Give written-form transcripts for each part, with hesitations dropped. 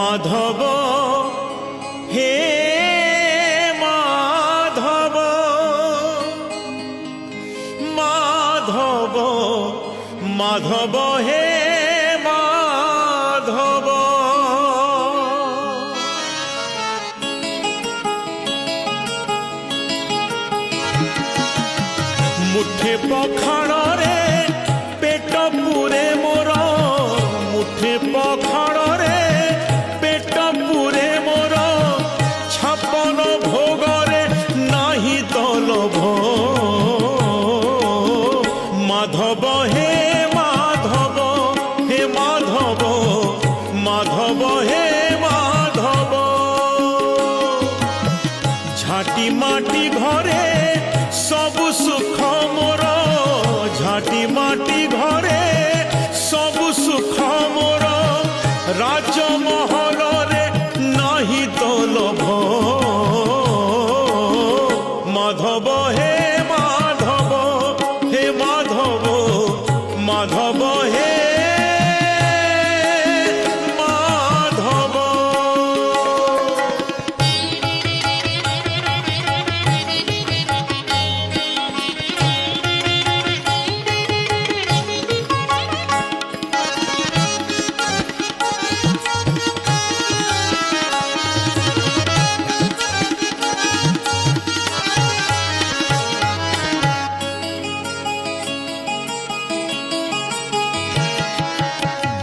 মাধব হে মাধব মাধব মাধব হে মাধব মুঠে পখাড়রে পেট পুরে মোর মুঠে পখাড়রে পেট পুরে মোর ছাপন ভোগরে নাহি তলভ মাধব হে মাধব হে মাধব মাধব হে মাধব ঝাঁটি মাটি ঘরে সবু সুখ মোর ঝাঁটি মাটি ঘরে সবু সুখ মোর রাজমহলরে নাহি তলভ মাধব হে মাধব হে মাধব মাধব হে মাধব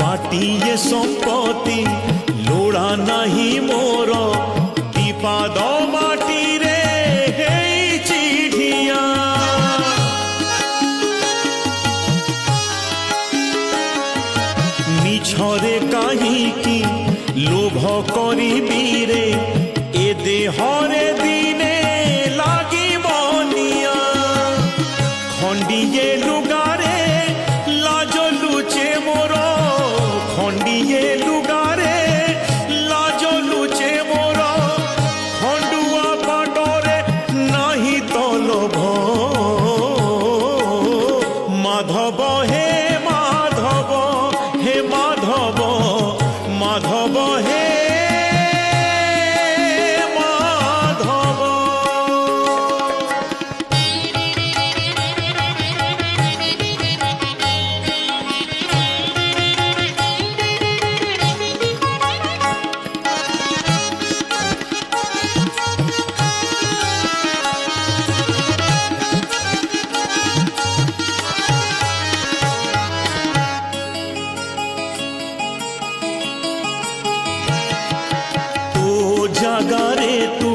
बाटिए संपत्ति लोड़ा नहीं मोर दीपाद माटी रे हेई चिढ़िया मिछरे काहीकि लोभ करिबी रे ए देहरे दिने लागिब निया खंडिए लुगारे लाज लुचे मोर खंडिए लुगारे लाज लुचे मोर खंडुआ पाटरे नाही तलभ माधव हे माधव हे माधव माधव हे माधव জাগারে তু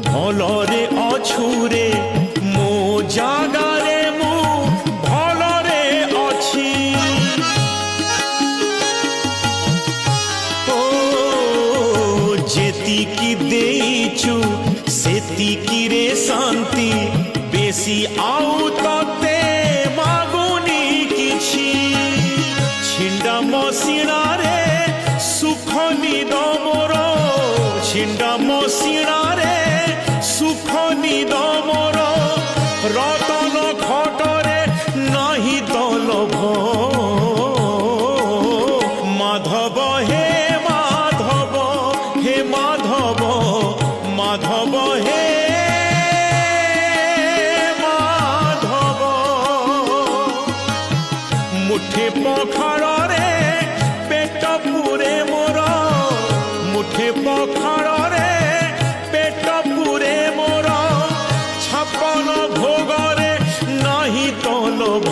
ভলরে অছুরে মো জাগারে মু ভলরে অছি ও যেতিকি দেইছু সেতিকি রে শান্তি বেশি আউ ততে মাগুনি কিছু ছিন্ডা মশিণারে সুখ নিদ মোর ছিন্ডা মশিণারে সুখ নিদ মোর রতন খটরে নাহি তলভ মাধব হে মাধব হে মাধব মাধব হে মাধব মুঠে পখাড়রে পেট পুরে মোর মুঠে পখাড়রে পেট পুরে মোর ছাপন ভোগরে নাহি তলভ